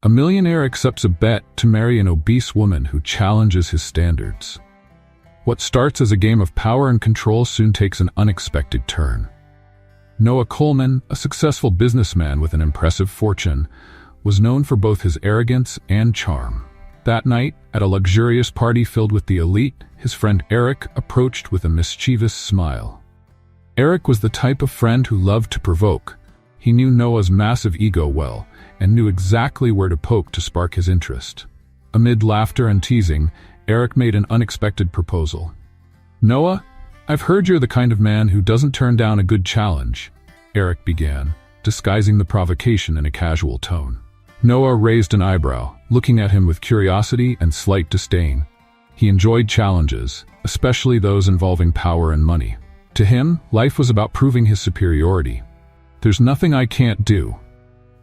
A millionaire accepts a bet to marry an obese woman who challenges his standards. What starts as a game of power and control soon takes an unexpected turn. Noah Coleman, a successful businessman with an impressive fortune, was known for both his arrogance and charm. That night, at a luxurious party filled with the elite, his friend Eric approached with a mischievous smile. Eric was the type of friend who loved to provoke. He knew Noah's massive ego well, and knew exactly where to poke to spark his interest. Amid laughter and teasing, Eric made an unexpected proposal. "Noah, I've heard you're the kind of man who doesn't turn down a good challenge," Eric began, disguising the provocation in a casual tone. Noah raised an eyebrow, looking at him with curiosity and slight disdain. He enjoyed challenges, especially those involving power and money. To him, life was about proving his superiority. "There's nothing I can't do.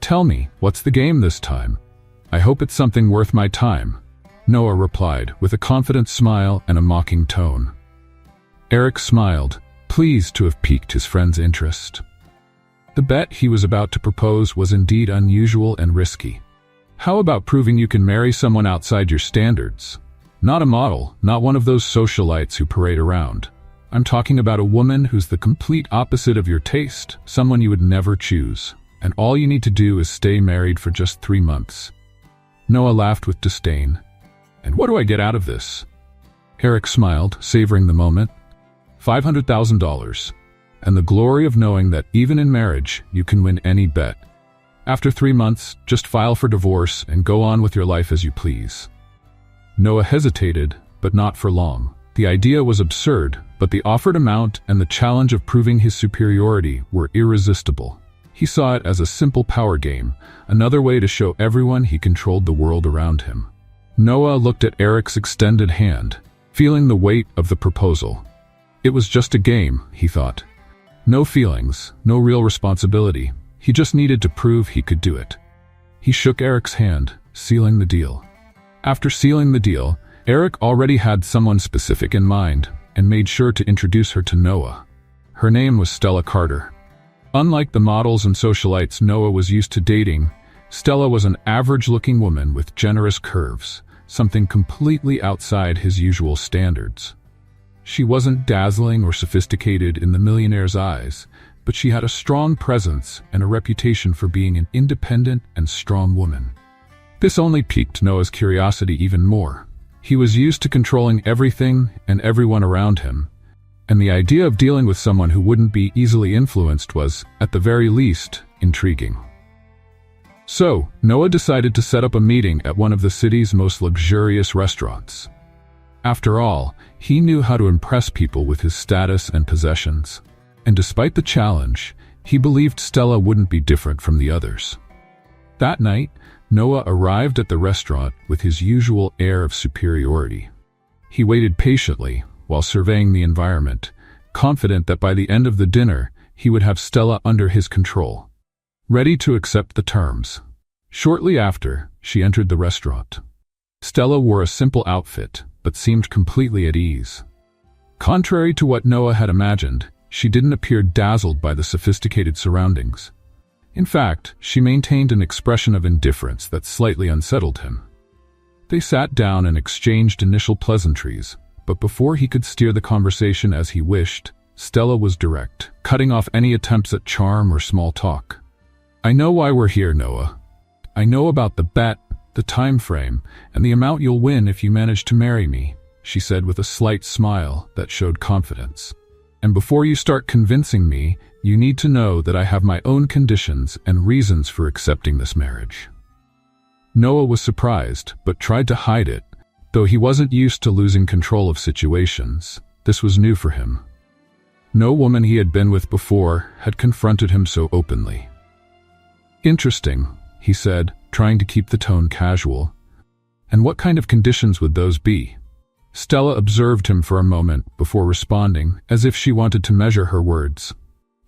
Tell me, what's the game this time? I hope it's something worth my time," Noah replied, with a confident smile and a mocking tone. Eric smiled, pleased to have piqued his friend's interest. The bet he was about to propose was indeed unusual and risky. "How about proving you can marry someone outside your standards? Not a model, not one of those socialites who parade around. I'm talking about a woman who's the complete opposite of your taste, someone you would never choose. And all you need to do is stay married for just 3 months." Noah laughed with disdain. "And what do I get out of this?" Eric smiled, savoring the moment. $500,000, and the glory of knowing that even in marriage, you can win any bet. After 3 months, just file for divorce and go on with your life as you please. Noah hesitated, but not for long. The idea was absurd, but the offered amount and the challenge of proving his superiority were irresistible. He saw it as a simple power game, another way to show everyone he controlled the world around him. Noah looked at Eric's extended hand, feeling the weight of the proposal. It was just a game, he thought. No feelings, no real responsibility. He just needed to prove he could do it. He shook Eric's hand, sealing the deal. After sealing the deal, Eric already had someone specific in mind and made sure to introduce her to Noah. Her name was Stella Carter. Unlike the models and socialites Noah was used to dating, Stella was an average-looking woman with generous curves, something completely outside his usual standards. She wasn't dazzling or sophisticated in the millionaire's eyes, but she had a strong presence and a reputation for being an independent and strong woman. This only piqued Noah's curiosity even more. He was used to controlling everything and everyone around him, and the idea of dealing with someone who wouldn't be easily influenced was, at the very least, intriguing. So, Noah decided to set up a meeting at one of the city's most luxurious restaurants. After all, he knew how to impress people with his status and possessions. And despite the challenge, he believed Stella wouldn't be different from the others. That night, Noah arrived at the restaurant with his usual air of superiority. He waited patiently while surveying the environment, confident that by the end of the dinner, he would have Stella under his control, ready to accept the terms. Shortly after, she entered the restaurant. Stella wore a simple outfit, but seemed completely at ease. Contrary to what Noah had imagined, she didn't appear dazzled by the sophisticated surroundings. In fact, she maintained an expression of indifference that slightly unsettled him. They sat down and exchanged initial pleasantries, but before he could steer the conversation as he wished, Stella was direct, cutting off any attempts at charm or small talk. "I know why we're here, Noah. I know about the bet, the time frame, and the amount you'll win if you manage to marry me," she said with a slight smile that showed confidence. "And before you start convincing me, you need to know that I have my own conditions and reasons for accepting this marriage." Noah was surprised, but tried to hide it. Though he wasn't used to losing control of situations, this was new for him. No woman he had been with before had confronted him so openly. "Interesting," he said, trying to keep the tone casual. "And what kind of conditions would those be?" Stella observed him for a moment before responding, as if she wanted to measure her words.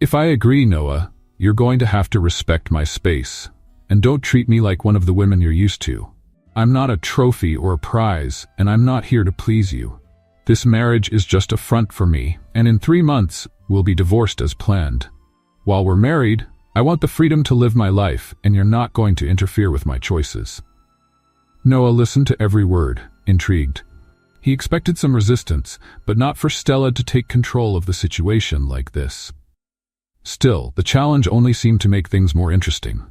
"If I agree, Noah, you're going to have to respect my space, and don't treat me like one of the women you're used to. I'm not a trophy or a prize, and I'm not here to please you. This marriage is just a front for me, and in 3 months, we'll be divorced as planned. While we're married, I want the freedom to live my life, and you're not going to interfere with my choices." Noah listened to every word, intrigued. He expected some resistance, but not for Stella to take control of the situation like this. Still, the challenge only seemed to make things more interesting.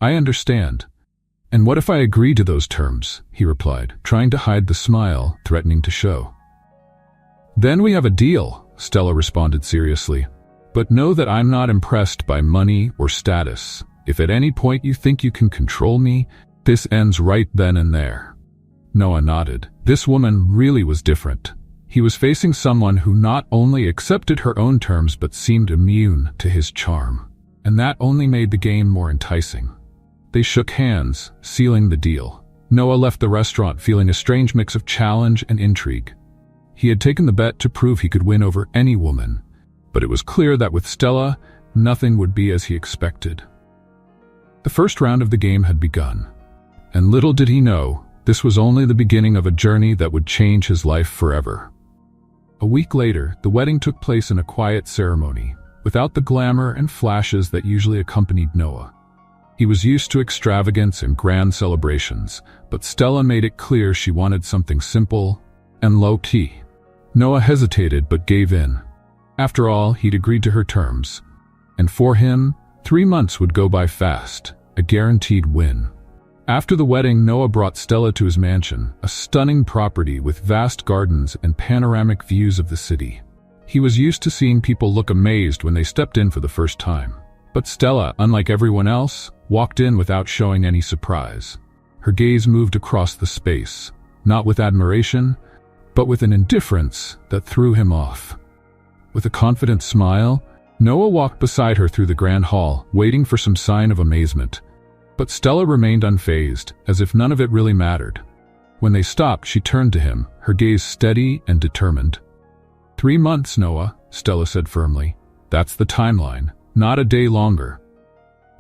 "I understand. And what if I agree to those terms?" he replied, trying to hide the smile threatening to show. "Then we have a deal," Stella responded seriously. "But know that I'm not impressed by money or status. If at any point you think you can control me, this ends right then and there." Noah nodded. This woman really was different. He was facing someone who not only accepted her own terms but seemed immune to his charm. And that only made the game more enticing. They shook hands, sealing the deal. Noah left the restaurant feeling a strange mix of challenge and intrigue. He had taken the bet to prove he could win over any woman, but it was clear that with Stella, nothing would be as he expected. The first round of the game had begun, and little did he know, this was only the beginning of a journey that would change his life forever. A week later, the wedding took place in a quiet ceremony, without the glamour and flashes that usually accompanied Noah. He was used to extravagance and grand celebrations, but Stella made it clear she wanted something simple and low-key. Noah hesitated but gave in. After all, he'd agreed to her terms. And for him, 3 months would go by fast, a guaranteed win. After the wedding, Noah brought Stella to his mansion, a stunning property with vast gardens and panoramic views of the city. He was used to seeing people look amazed when they stepped in for the first time. But Stella, unlike everyone else, walked in without showing any surprise. Her gaze moved across the space, not with admiration, but with an indifference that threw him off. With a confident smile, Noah walked beside her through the grand hall, waiting for some sign of amazement. But Stella remained unfazed, as if none of it really mattered. When they stopped, she turned to him, her gaze steady and determined. 3 months, Noah, Stella said firmly. That's the timeline, not a day longer.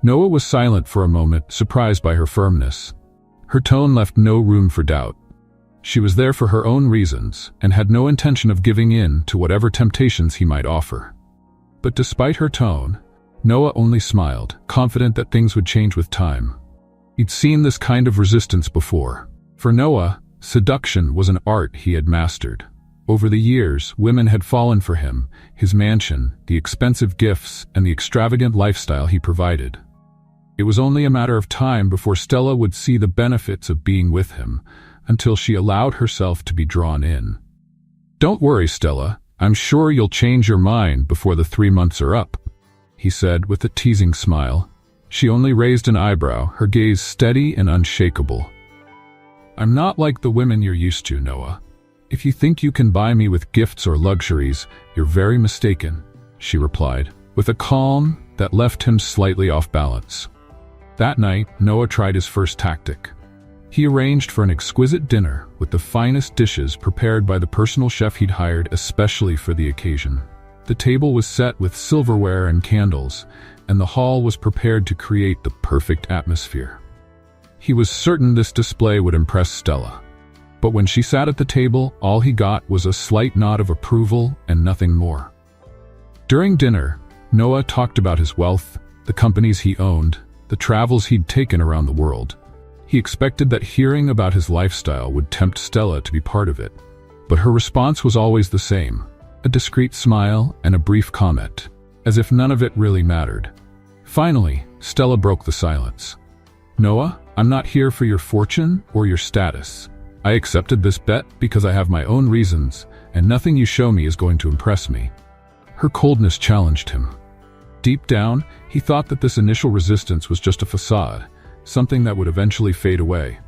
Noah was silent for a moment, surprised by her firmness. Her tone left no room for doubt. She was there for her own reasons, and had no intention of giving in to whatever temptations he might offer. But despite her tone, Noah only smiled, confident that things would change with time. He'd seen this kind of resistance before. For Noah, seduction was an art he had mastered. Over the years, women had fallen for him, his mansion, the expensive gifts, and the extravagant lifestyle he provided. It was only a matter of time before Stella would see the benefits of being with him, until she allowed herself to be drawn in. "Don't worry, Stella. I'm sure you'll change your mind before the 3 months are up," he said with a teasing smile. She only raised an eyebrow, her gaze steady and unshakable. "I'm not like the women you're used to, Noah. If you think you can buy me with gifts or luxuries, you're very mistaken," she replied, with a calm that left him slightly off balance. That night, Noah tried his first tactic. He arranged for an exquisite dinner with the finest dishes prepared by the personal chef he'd hired especially for the occasion. The table was set with silverware and candles, and the hall was prepared to create the perfect atmosphere. He was certain this display would impress Stella. But when she sat at the table, all he got was a slight nod of approval and nothing more. During dinner, Noah talked about his wealth, the companies he owned, the travels he'd taken around the world. He expected that hearing about his lifestyle would tempt Stella to be part of it. But her response was always the same, a discreet smile and a brief comment, as if none of it really mattered. Finally, Stella broke the silence. "Noah, I'm not here for your fortune or your status. I accepted this bet because I have my own reasons, and nothing you show me is going to impress me." Her coldness challenged him. Deep down, he thought that this initial resistance was just a facade, something that would eventually fade away.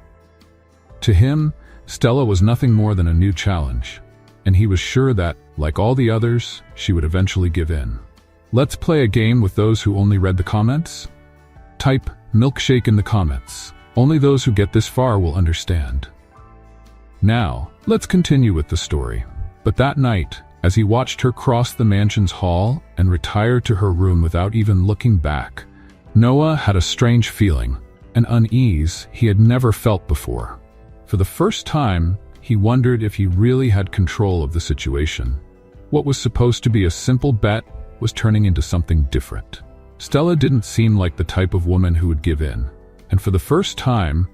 To him, Stella was nothing more than a new challenge, and he was sure that, like all the others, she would eventually give in. Let's play a game with those who only read the comments? Type milkshake in the comments. Only those who get this far will understand. Now, let's continue with the story. But that night, as he watched her cross the mansion's hall and retire to her room without even looking back, Noah had a strange feeling, an unease he had never felt before. For the first time, he wondered if he really had control of the situation. What was supposed to be a simple bet was turning into something different. Stella didn't seem like the type of woman who would give in, and for the first time,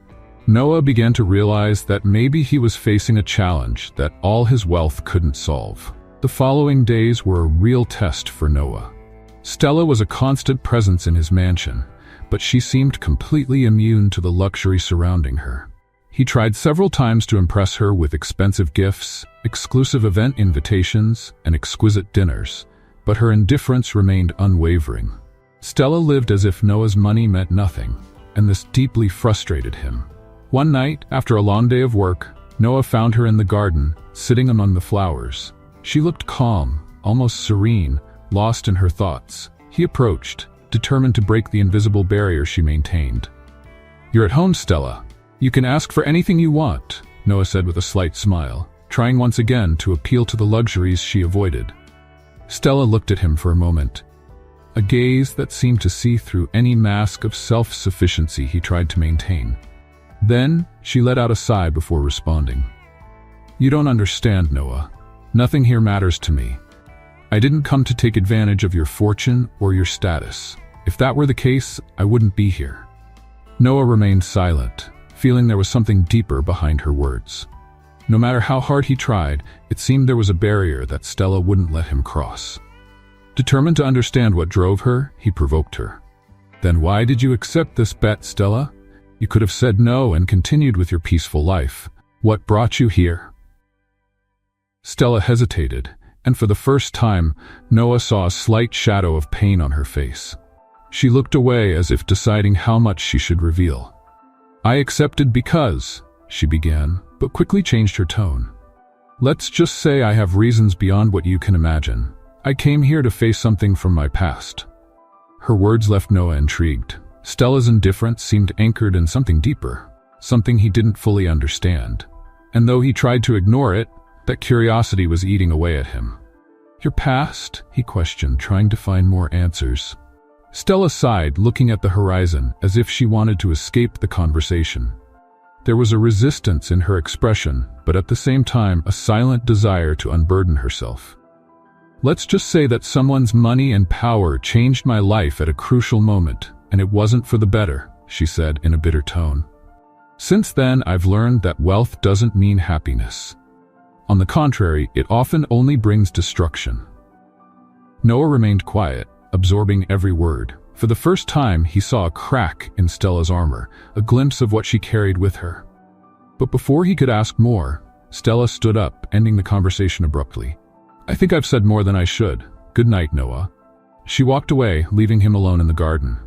Noah began to realize that maybe he was facing a challenge that all his wealth couldn't solve. The following days were a real test for Noah. Stella was a constant presence in his mansion, but she seemed completely immune to the luxury surrounding her. He tried several times to impress her with expensive gifts, exclusive event invitations, and exquisite dinners, but her indifference remained unwavering. Stella lived as if Noah's money meant nothing, and this deeply frustrated him. One night, after a long day of work, Noah found her in the garden, sitting among the flowers. She looked calm, almost serene, lost in her thoughts. He approached, determined to break the invisible barrier she maintained. "You're at home, Stella. You can ask for anything you want," Noah said with a slight smile, trying once again to appeal to the luxuries she avoided. Stella looked at him for a moment, a gaze that seemed to see through any mask of self-sufficiency he tried to maintain. Then, she let out a sigh before responding. "You don't understand, Noah. Nothing here matters to me. I didn't come to take advantage of your fortune or your status. If that were the case, I wouldn't be here." Noah remained silent, feeling there was something deeper behind her words. No matter how hard he tried, it seemed there was a barrier that Stella wouldn't let him cross. Determined to understand what drove her, he provoked her. "Then why did you accept this bet, Stella? You could have said no and continued with your peaceful life. What brought you here?" Stella hesitated, and for the first time, Noah saw a slight shadow of pain on her face. She looked away as if deciding how much she should reveal. "I accepted because," she began, but quickly changed her tone. "Let's just say I have reasons beyond what you can imagine. I came here to face something from my past." Her words left Noah intrigued. Stella's indifference seemed anchored in something deeper, something he didn't fully understand. And though he tried to ignore it, that curiosity was eating away at him. "Your past?" he questioned, trying to find more answers. Stella sighed, looking at the horizon, as if she wanted to escape the conversation. There was a resistance in her expression, but at the same time, a silent desire to unburden herself. "Let's just say that someone's money and power changed my life at a crucial moment, and it wasn't for the better," she said in a bitter tone. "Since then, I've learned that wealth doesn't mean happiness. On the contrary, it often only brings destruction." Noah remained quiet, absorbing every word. For the first time, he saw a crack in Stella's armor, a glimpse of what she carried with her. But before he could ask more, Stella stood up, ending the conversation abruptly. "I think I've said more than I should. Good night, Noah." She walked away, leaving him alone in the garden.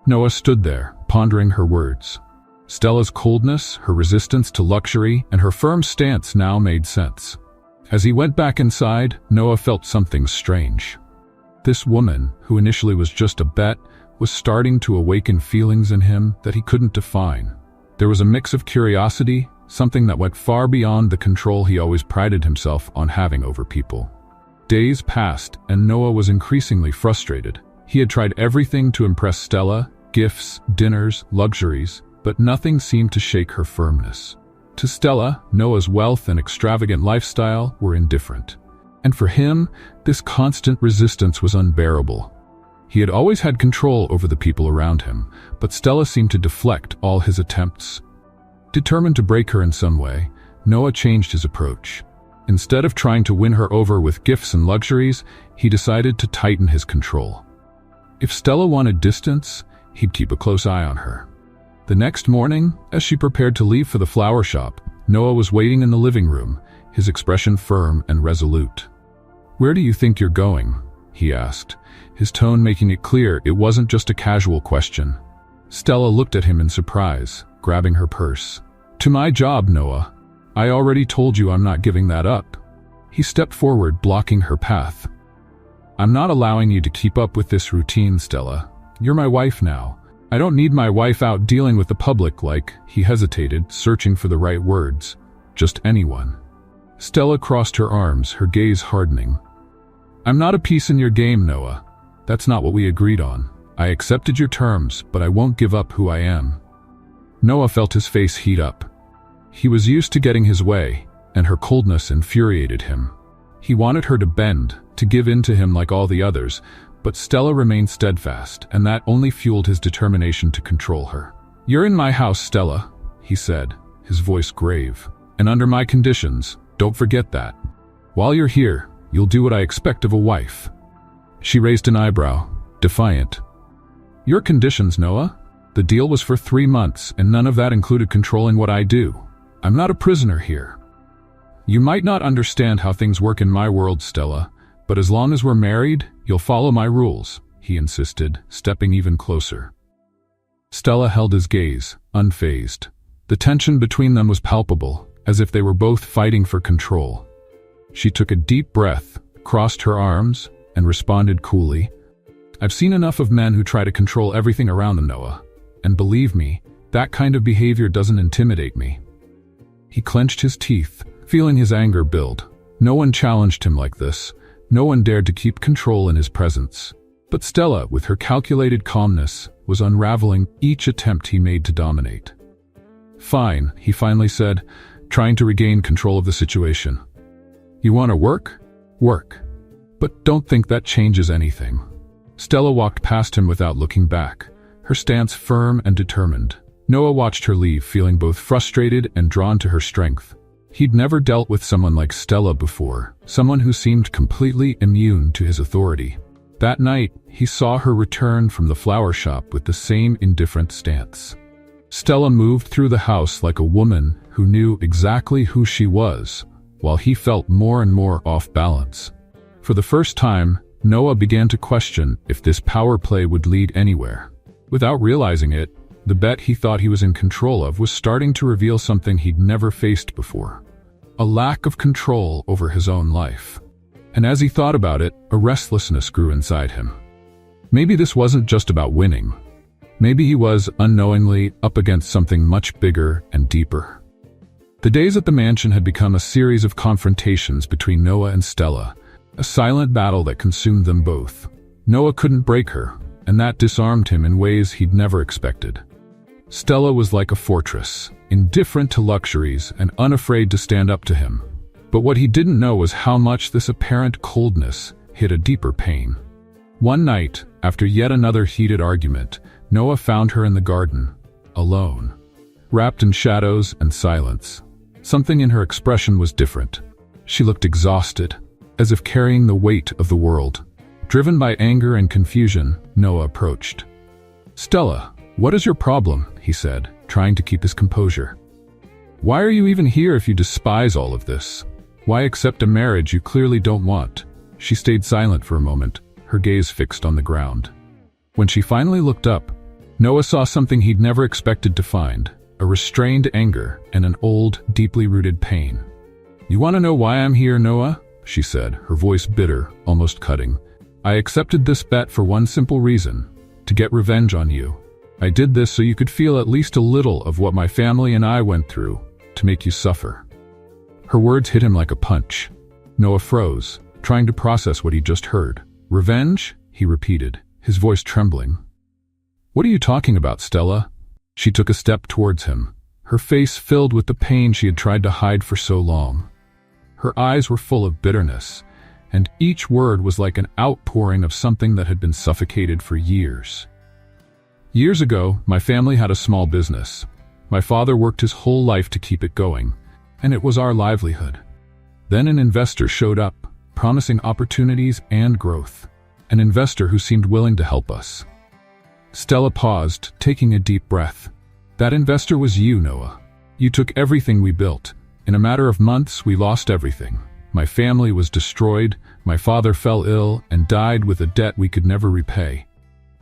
Noah stood there, pondering her words. Stella's coldness, her resistance to luxury, and her firm stance now made sense. As he went back inside, Noah felt something strange. This woman, who initially was just a bet, was starting to awaken feelings in him that he couldn't define. There was a mix of curiosity, something that went far beyond the control he always prided himself on having over people. Days passed, and Noah was increasingly frustrated. He had tried everything to impress Stella: gifts, dinners, luxuries, but nothing seemed to shake her firmness. To Stella, Noah's wealth and extravagant lifestyle were indifferent. And for him, this constant resistance was unbearable. He had always had control over the people around him, but Stella seemed to deflect all his attempts. Determined to break her in some way, Noah changed his approach. Instead of trying to win her over with gifts and luxuries, he decided to tighten his control. If Stella wanted distance, he'd keep a close eye on her. The next morning, as she prepared to leave for the flower shop, Noah was waiting in the living room, his expression firm and resolute. "Where do you think you're going?" he asked, his tone making it clear it wasn't just a casual question. Stella looked at him in surprise, grabbing her purse. "To my job, Noah. I already told you I'm not giving that up." He stepped forward, blocking her path. "I'm not allowing you to keep up with this routine, Stella. You're my wife now. I don't need my wife out dealing with the public like," he hesitated, searching for the right words, "just anyone." Stella crossed her arms, her gaze hardening. "I'm not a piece in your game, Noah. That's not what we agreed on. I accepted your terms, but I won't give up who I am." Noah felt his face heat up. He was used to getting his way, and her coldness infuriated him. He wanted her to bend, to give in to him like all the others, But Stella remained steadfast, and that only fueled his determination to control her. "You're in my house, Stella," he said, his voice grave. "And under my conditions, don't forget that. While you're here, you'll do what I expect of a wife." She raised an eyebrow, defiant. "Your conditions, Noah? The deal was for 3 months, and none of that included controlling what I do. I'm not a prisoner here." "You might not understand how things work in my world, Stella, but as long as we're married, you'll follow my rules," he insisted, stepping even closer. Stella held his gaze, unfazed. The tension between them was palpable, as if they were both fighting for control. She took a deep breath, crossed her arms, and responded coolly, "I've seen enough of men who try to control everything around them, Noah. And believe me, that kind of behavior doesn't intimidate me." He clenched his teeth, feeling his anger build. No one challenged him like this. No one dared to keep control in his presence. But Stella, with her calculated calmness, was unraveling each attempt he made to dominate. "Fine," he finally said, trying to regain control of the situation. "You want to work? Work. But don't think that changes anything." Stella walked past him without looking back, her stance firm and determined. Noah watched her leave, feeling both frustrated and drawn to her strength. He'd never dealt with someone like Stella before, someone who seemed completely immune to his authority. That night, he saw her return from the flower shop with the same indifferent stance. Stella moved through the house like a woman who knew exactly who she was, while he felt more and more off balance. For the first time, Noah began to question if this power play would lead anywhere. Without realizing it, the bet he thought he was in control of was starting to reveal something he'd never faced before: a lack of control over his own life. And as he thought about it, a restlessness grew inside him. Maybe this wasn't just about winning. Maybe he was, unknowingly, up against something much bigger and deeper. The days at the mansion had become a series of confrontations between Noah and Stella, a silent battle that consumed them both. Noah couldn't break her, and that disarmed him in ways he'd never expected. Stella was like a fortress, indifferent to luxuries and unafraid to stand up to him. But what he didn't know was how much this apparent coldness hid a deeper pain. One night, after yet another heated argument, Noah found her in the garden, alone, wrapped in shadows and silence. Something in her expression was different. She looked exhausted, as if carrying the weight of the world. Driven by anger and confusion, Noah approached. "Stella, what is your problem?" he said, trying to keep his composure. "Why are you even here if you despise all of this? Why accept a marriage you clearly don't want?" She stayed silent for a moment, her gaze fixed on the ground. When she finally looked up, Noah saw something he'd never expected to find: a restrained anger and an old, deeply rooted pain. "You want to know why I'm here, Noah?" she said, her voice bitter, almost cutting. "I accepted this bet for one simple reason: to get revenge on you. I did this so you could feel at least a little of what my family and I went through, to make you suffer." Her words hit him like a punch. Noah froze, trying to process what he'd just heard. "Revenge?" he repeated, his voice trembling. "What are you talking about, Stella?" She took a step towards him, her face filled with the pain she had tried to hide for so long. Her eyes were full of bitterness, and each word was like an outpouring of something that had been suffocated for years. "Years ago, my family had a small business. My father worked his whole life to keep it going, and it was our livelihood. Then an investor showed up, promising opportunities and growth. An investor who seemed willing to help us." Stella paused, taking a deep breath. "That investor was you, Noah. You took everything we built. In a matter of months, we lost everything. My family was destroyed, my father fell ill, and died with a debt we could never repay."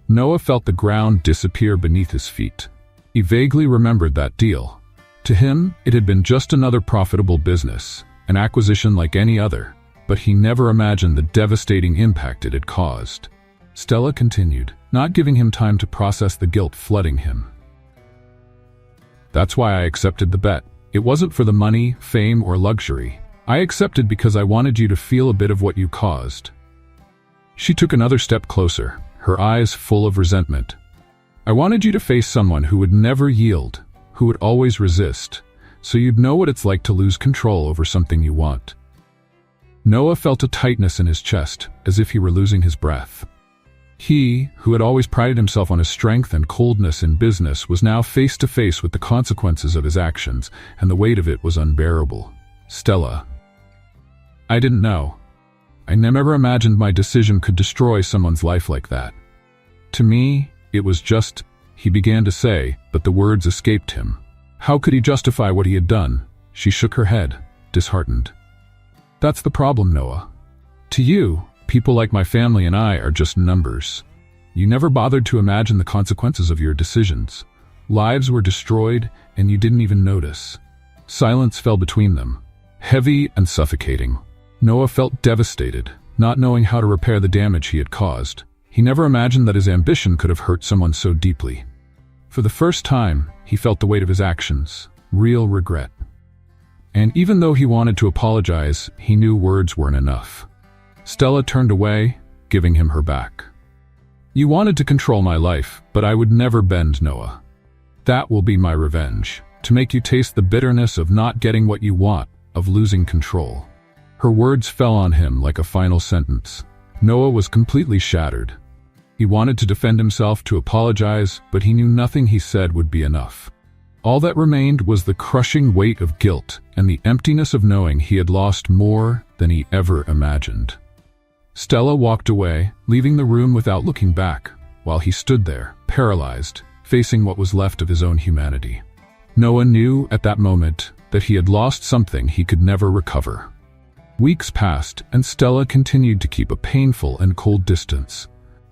Noah felt the ground disappear beneath his feet. He vaguely remembered that deal. To him, it had been just another profitable business, an acquisition like any other, but he never imagined the devastating impact it had caused. Stella continued, not giving him time to process the guilt flooding him. "That's why I accepted the bet. It wasn't for the money, fame, or luxury. I accepted because I wanted you to feel a bit of what you caused." She took another step closer, her eyes full of resentment. "I wanted you to face someone who would never yield, who would always resist, so you'd know what it's like to lose control over something you want." Noah felt a tightness in his chest, as if he were losing his breath. He, who had always prided himself on his strength and coldness in business, was now face to face with the consequences of his actions, and the weight of it was unbearable. Stella. I didn't know. I never imagined my decision could destroy someone's life like that. To me, it was just, he began to say, but the words escaped him. How could he justify what he had done? She shook her head, disheartened. That's the problem, Noah. To you, people like my family and I are just numbers. You never bothered to imagine the consequences of your decisions. Lives were destroyed, and you didn't even notice. Silence fell between them, heavy and suffocating. Noah felt devastated, not knowing how to repair the damage he had caused. He never imagined that his ambition could have hurt someone so deeply. For the first time, he felt the weight of his actions, real regret. And even though he wanted to apologize, he knew words weren't enough. Stella turned away, giving him her back. You wanted to control my life, but I would never bend, Noah. That will be my revenge, to make you taste the bitterness of not getting what you want, of losing control. Her words fell on him like a final sentence. Noah was completely shattered. He wanted to defend himself, to apologize, but he knew nothing he said would be enough. All that remained was the crushing weight of guilt and the emptiness of knowing he had lost more than he ever imagined. Stella walked away, leaving the room without looking back, while he stood there, paralyzed, facing what was left of his own humanity. Noah knew at that moment that he had lost something he could never recover. Weeks passed, and Stella continued to keep a painful and cold distance.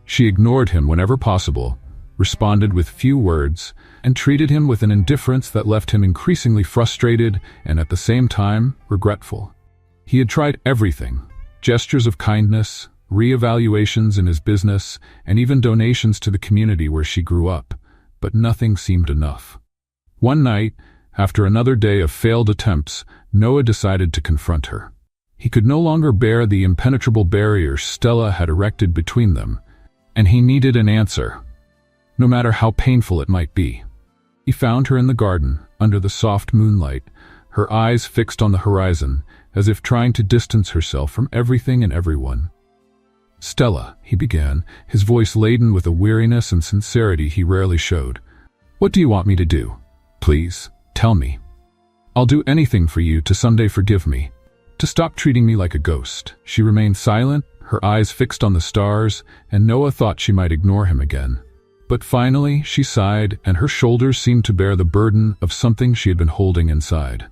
She ignored him whenever possible, responded with few words, and treated him with an indifference that left him increasingly frustrated and at the same time regretful. He had tried everything: gestures of kindness, re-evaluations in his business, and even donations to the community where she grew up, but nothing seemed enough. One night, after another day of failed attempts, Noah decided to confront her. He could no longer bear the impenetrable barrier Stella had erected between them, and he needed an answer, no matter how painful it might be. He found her in the garden, under the soft moonlight, her eyes fixed on the horizon, as if trying to distance herself from everything and everyone. Stella, he began, his voice laden with a weariness and sincerity he rarely showed. What do you want me to do? Please, tell me. I'll do anything for you to someday forgive me, to stop treating me like a ghost. She remained silent, her eyes fixed on the stars, and Noah thought she might ignore him again. But finally, she sighed, and her shoulders seemed to bear the burden of something she had been holding inside.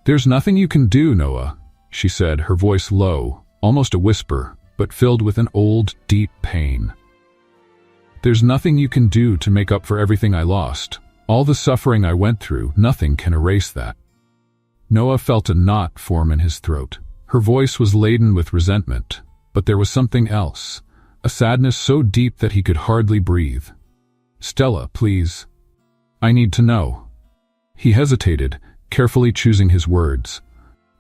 There's nothing you can do, Noah, she said, her voice low, almost a whisper, but filled with an old, deep pain. There's nothing you can do to make up for everything I lost. All the suffering I went through, nothing can erase that. Noah felt a knot form in his throat. Her voice was laden with resentment, but there was something else, a sadness so deep that he could hardly breathe. Stella, please. I need to know. He hesitated, carefully choosing his words.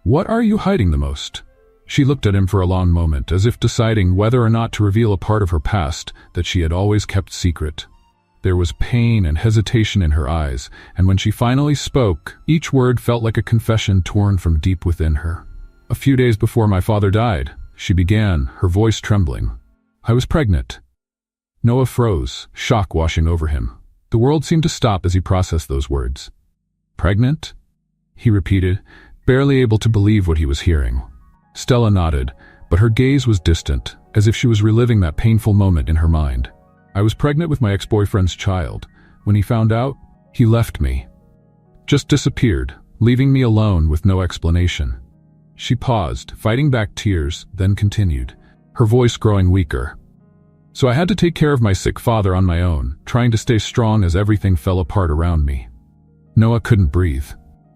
What are you hiding the most? She looked at him for a long moment, as if deciding whether or not to reveal a part of her past that she had always kept secret. There was pain and hesitation in her eyes, and when she finally spoke, each word felt like a confession torn from deep within her. A few days before my father died, she began, her voice trembling. I was pregnant. Noah froze, shock washing over him. The world seemed to stop as he processed those words. Pregnant? He repeated, barely able to believe what he was hearing. Stella nodded, but her gaze was distant, as if she was reliving that painful moment in her mind. I was pregnant with my ex-boyfriend's child. When he found out, he left me. Just disappeared, leaving me alone with no explanation. She paused, fighting back tears, then continued, her voice growing weaker. So I had to take care of my sick father on my own, trying to stay strong as everything fell apart around me. Noah couldn't breathe.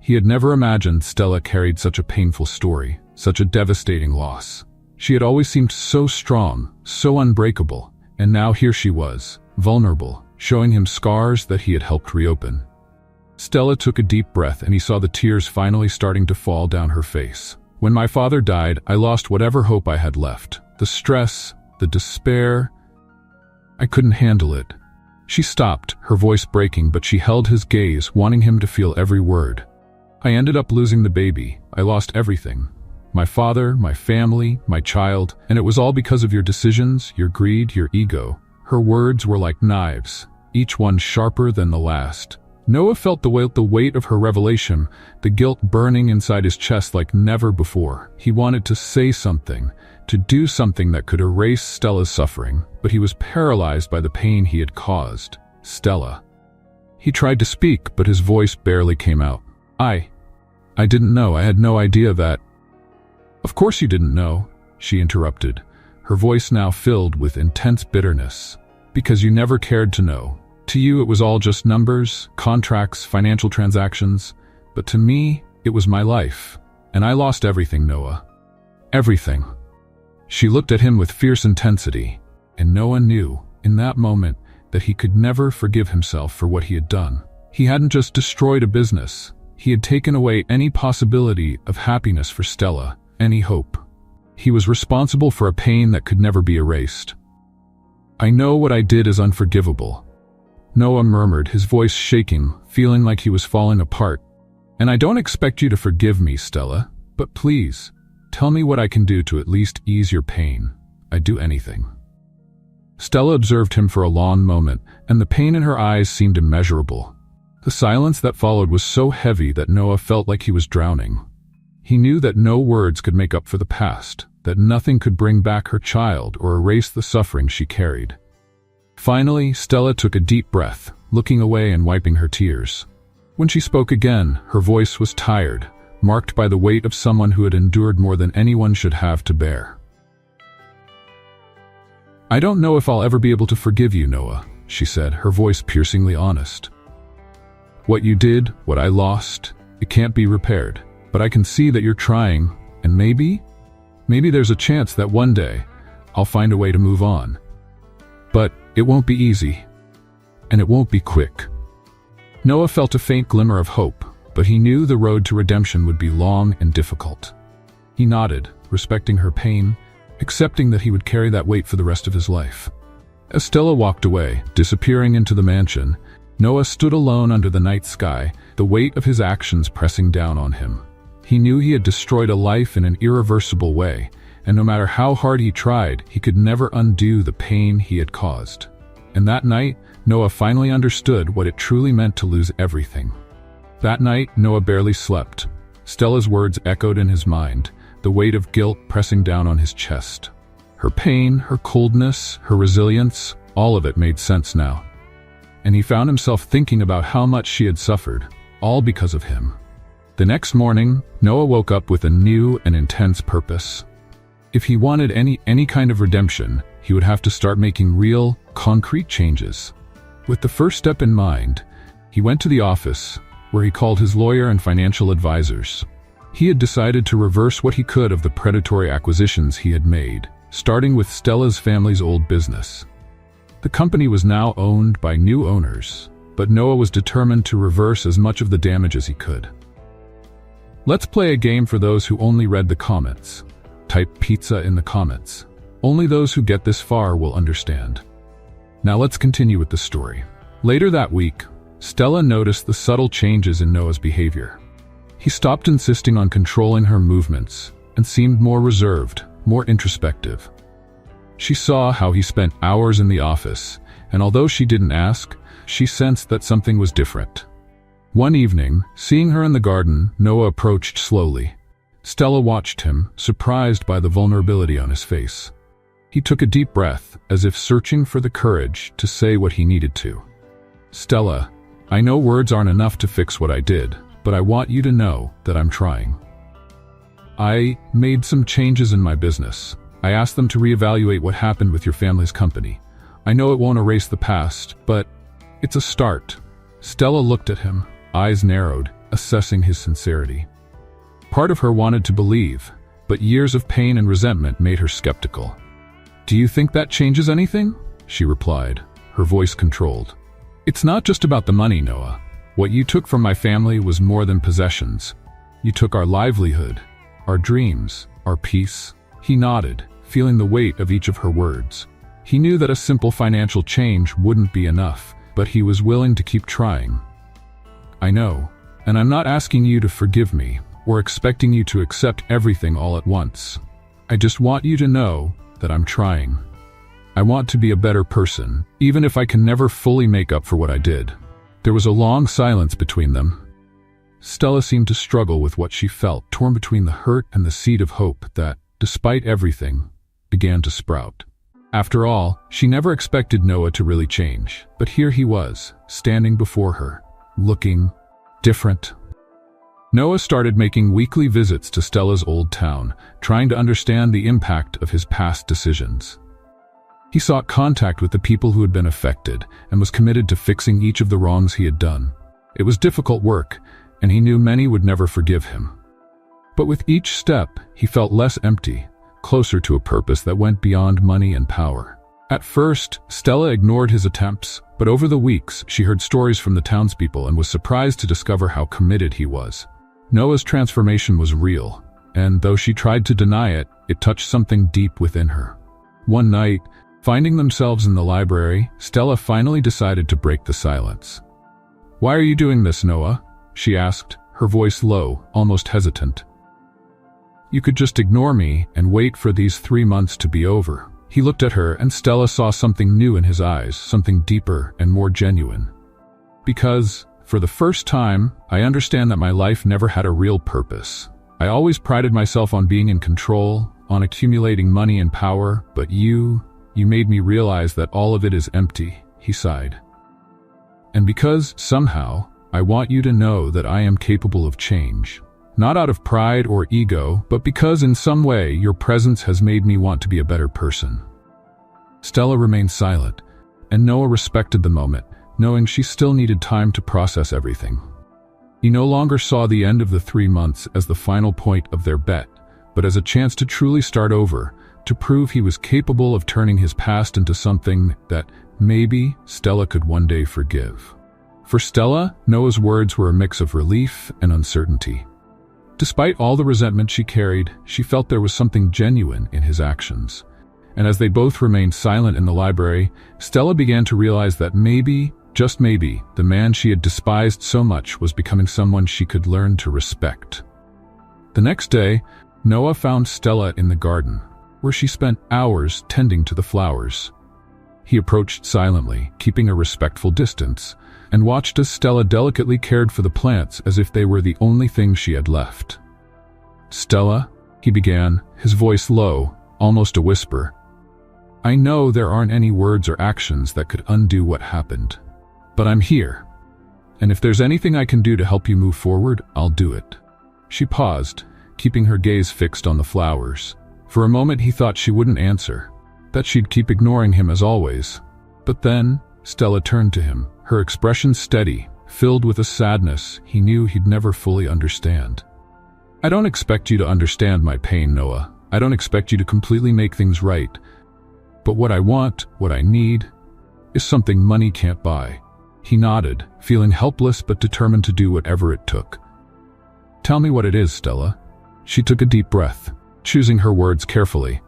He had never imagined Stella carried such a painful story, such a devastating loss. She had always seemed so strong, so unbreakable, and now here she was, vulnerable, showing him scars that he had helped reopen. Stella took a deep breath, and he saw the tears finally starting to fall down her face. When my father died, I lost whatever hope I had left. The stress, the despair. I couldn't handle it. She stopped, her voice breaking, but she held his gaze, wanting him to feel every word. I ended up losing the baby. I lost everything. My father, my family, my child, and it was all because of your decisions, your greed, your ego. Her words were like knives, each one sharper than the last. Noah felt the weight of her revelation, the guilt burning inside his chest like never before. He wanted to say something, to do something that could erase Stella's suffering, but he was paralyzed by the pain he had caused. Stella. He tried to speak, but his voice barely came out. I didn't know. I had no idea that. Of course you didn't know, she interrupted, her voice now filled with intense bitterness. Because you never cared to know. To you it was all just numbers, contracts, financial transactions. But to me, it was my life. And I lost everything, Noah. Everything. She looked at him with fierce intensity, and Noah knew, in that moment, that he could never forgive himself for what he had done. He hadn't just destroyed a business. He had taken away any possibility of happiness for Stella, any hope. He was responsible for a pain that could never be erased. I know what I did is unforgivable, Noah murmured, his voice shaking, feeling like he was falling apart. And I don't expect you to forgive me, Stella, but please, tell me what I can do to at least ease your pain. I'd do anything. Stella observed him for a long moment, and the pain in her eyes seemed immeasurable. The silence that followed was so heavy that Noah felt like he was drowning. He knew that no words could make up for the past, that nothing could bring back her child or erase the suffering she carried. Finally, Stella took a deep breath, looking away and wiping her tears. When she spoke again, her voice was tired, marked by the weight of someone who had endured more than anyone should have to bear. I don't know if I'll ever be able to forgive you, Noah, she said, her voice piercingly honest. What you did, what I lost, it can't be repaired. But I can see that you're trying, and maybe there's a chance that one day I'll find a way to move on. But it won't be easy, and it won't be quick. Noah felt a faint glimmer of hope, but he knew the road to redemption would be long and difficult. He nodded, respecting her pain, accepting that he would carry that weight for the rest of his life. As Stella walked away, disappearing into the mansion, Noah stood alone under the night sky, the weight of his actions pressing down on him. He knew he had destroyed a life in an irreversible way, and no matter how hard he tried, he could never undo the pain he had caused. And that night, Noah finally understood what it truly meant to lose everything. That night, Noah barely slept. Stella's words echoed in his mind, the weight of guilt pressing down on his chest. Her pain, her coldness, her resilience, all of it made sense now. And he found himself thinking about how much she had suffered, all because of him. The next morning, Noah woke up with a new and intense purpose. If he wanted any kind of redemption, he would have to start making real, concrete changes. With the first step in mind, he went to the office, where he called his lawyer and financial advisors. He had decided to reverse what he could of the predatory acquisitions he had made, starting with Stella's family's old business. The company was now owned by new owners, but Noah was determined to reverse as much of the damage as he could. Let's play a game for those who only read the comments. Type pizza in the comments. Only those who get this far will understand. Now let's continue with the story. Later that week, Stella noticed the subtle changes in Noah's behavior. He stopped insisting on controlling her movements and seemed more reserved, more introspective. She saw how he spent hours in the office, and although she didn't ask, she sensed that something was different. One evening, seeing her in the garden, Noah approached slowly. Stella watched him, surprised by the vulnerability on his face. He took a deep breath, as if searching for the courage to say what he needed to. Stella, I know words aren't enough to fix what I did, but I want you to know that I'm trying. I made some changes in my business. I asked them to reevaluate what happened with your family's company. I know it won't erase the past, but it's a start. Stella looked at him, eyes narrowed, assessing his sincerity. Part of her wanted to believe, but years of pain and resentment made her skeptical. Do you think that changes anything? She replied, her voice controlled. It's not just about the money, Noah. What you took from my family was more than possessions. You took our livelihood, our dreams, our peace. He nodded, feeling the weight of each of her words. He knew that a simple financial change wouldn't be enough, but he was willing to keep trying. I know, and I'm not asking you to forgive me, or expecting you to accept everything all at once. I just want you to know that I'm trying. I want to be a better person, even if I can never fully make up for what I did." There was a long silence between them. Stella seemed to struggle with what she felt, torn between the hurt and the seed of hope that, despite everything, began to sprout. After all, she never expected Noah to really change, but here he was, standing before her, looking different. Noah started making weekly visits to Stella's old town, trying to understand the impact of his past decisions. He sought contact with the people who had been affected and was committed to fixing each of the wrongs he had done. It was difficult work, and he knew many would never forgive him. But with each step, he felt less empty, closer to a purpose that went beyond money and power. At first, Stella ignored his attempts, but over the weeks, she heard stories from the townspeople and was surprised to discover how committed he was. Noah's transformation was real, and though she tried to deny it, it touched something deep within her. One night, finding themselves in the library, Stella finally decided to break the silence. "Why are you doing this, Noah?" she asked, her voice low, almost hesitant. "You could just ignore me and wait for these 3 months to be over." He looked at her, and Stella saw something new in his eyes, something deeper and more genuine. "Because, for the first time, I understand that my life never had a real purpose. I always prided myself on being in control, on accumulating money and power, but you made me realize that all of it is empty," he sighed. "And because, somehow, I want you to know that I am capable of change. Not out of pride or ego, but because in some way your presence has made me want to be a better person." Stella remained silent, and Noah respected the moment, knowing she still needed time to process everything. He no longer saw the end of the 3 months as the final point of their bet, but as a chance to truly start over, to prove he was capable of turning his past into something that maybe Stella could one day forgive. For Stella, Noah's words were a mix of relief and uncertainty. Despite all the resentment she carried, she felt there was something genuine in his actions. And as they both remained silent in the library, Stella began to realize that maybe, just maybe, the man she had despised so much was becoming someone she could learn to respect. The next day, Noah found Stella in the garden, where she spent hours tending to the flowers. He approached silently, keeping a respectful distance, and watched as Stella delicately cared for the plants as if they were the only thing she had left. "Stella," he began, his voice low, almost a whisper. "I know there aren't any words or actions that could undo what happened. But I'm here. And if there's anything I can do to help you move forward, I'll do it." She paused, keeping her gaze fixed on the flowers. For a moment he thought she wouldn't answer, that she'd keep ignoring him as always. But then, Stella turned to him, her expression steady, filled with a sadness he knew he'd never fully understand. "I don't expect you to understand my pain, Noah. I don't expect you to completely make things right. But what I want, what I need, is something money can't buy." He nodded, feeling helpless but determined to do whatever it took. "Tell me what it is, Stella." She took a deep breath, choosing her words carefully.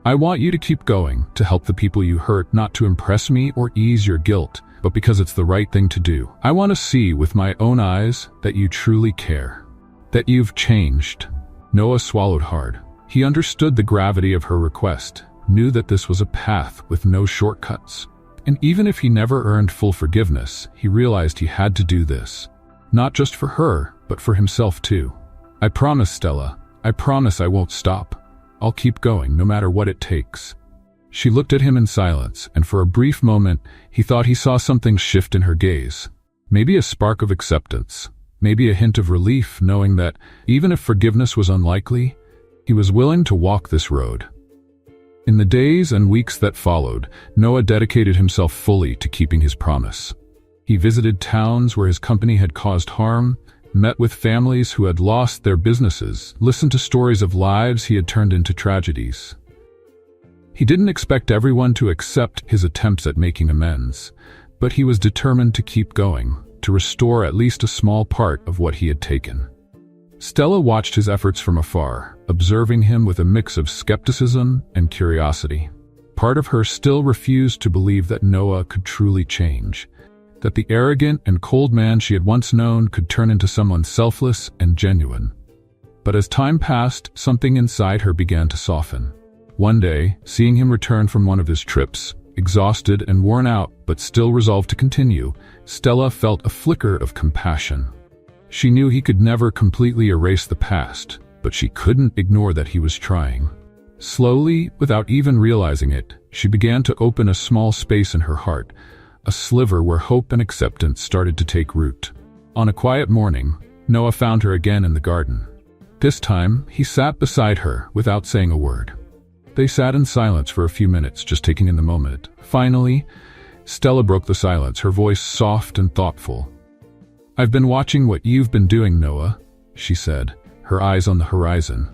"I want you to keep going, to help the people you hurt, not to impress me or ease your guilt, but because it's the right thing to do. I want to see with my own eyes that you truly care, that you've changed." Noah swallowed hard. He understood the gravity of her request, knew that this was a path with no shortcuts. And even if he never earned full forgiveness, he realized he had to do this. Not just for her, but for himself too. "I promise, Stella. I promise I won't stop. I'll keep going, no matter what it takes." She looked at him in silence, and for a brief moment, he thought he saw something shift in her gaze. Maybe a spark of acceptance, maybe a hint of relief, knowing that, even if forgiveness was unlikely, he was willing to walk this road. In the days and weeks that followed, Noah dedicated himself fully to keeping his promise. He visited towns where his company had caused harm, met with families who had lost their businesses, listened to stories of lives he had turned into tragedies. He didn't expect everyone to accept his attempts at making amends, but he was determined to keep going, to restore at least a small part of what he had taken. Stella watched his efforts from afar, observing him with a mix of skepticism and curiosity. Part of her still refused to believe that Noah could truly change, that the arrogant and cold man she had once known could turn into someone selfless and genuine. But as time passed, something inside her began to soften. One day, seeing him return from one of his trips, exhausted and worn out but still resolved to continue, Stella felt a flicker of compassion. She knew he could never completely erase the past, but she couldn't ignore that he was trying. Slowly, without even realizing it, she began to open a small space in her heart, a sliver where hope and acceptance started to take root. On a quiet morning, Noah found her again in the garden. This time, he sat beside her without saying a word. They sat in silence for a few minutes, just taking in the moment. Finally, Stella broke the silence, her voice soft and thoughtful. "I've been watching what you've been doing, Noah," she said, her eyes on the horizon.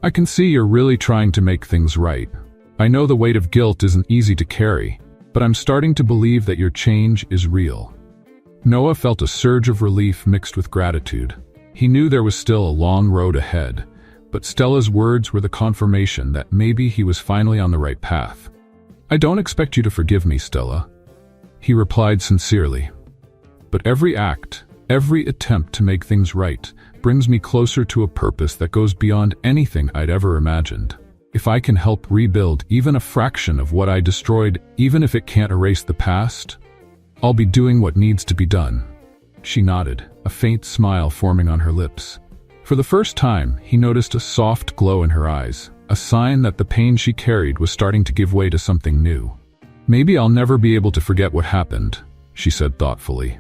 "I can see you're really trying to make things right. I know the weight of guilt isn't easy to carry, but I'm starting to believe that your change is real." Noah felt a surge of relief mixed with gratitude. He knew there was still a long road ahead, but Stella's words were the confirmation that maybe he was finally on the right path. "I don't expect you to forgive me, Stella," he replied sincerely. "But every act, every attempt to make things right, brings me closer to a purpose that goes beyond anything I'd ever imagined. If I can help rebuild even a fraction of what I destroyed, even if it can't erase the past, I'll be doing what needs to be done." She nodded, a faint smile forming on her lips. For the first time, he noticed a soft glow in her eyes, a sign that the pain she carried was starting to give way to something new. "Maybe I'll never be able to forget what happened," she said thoughtfully.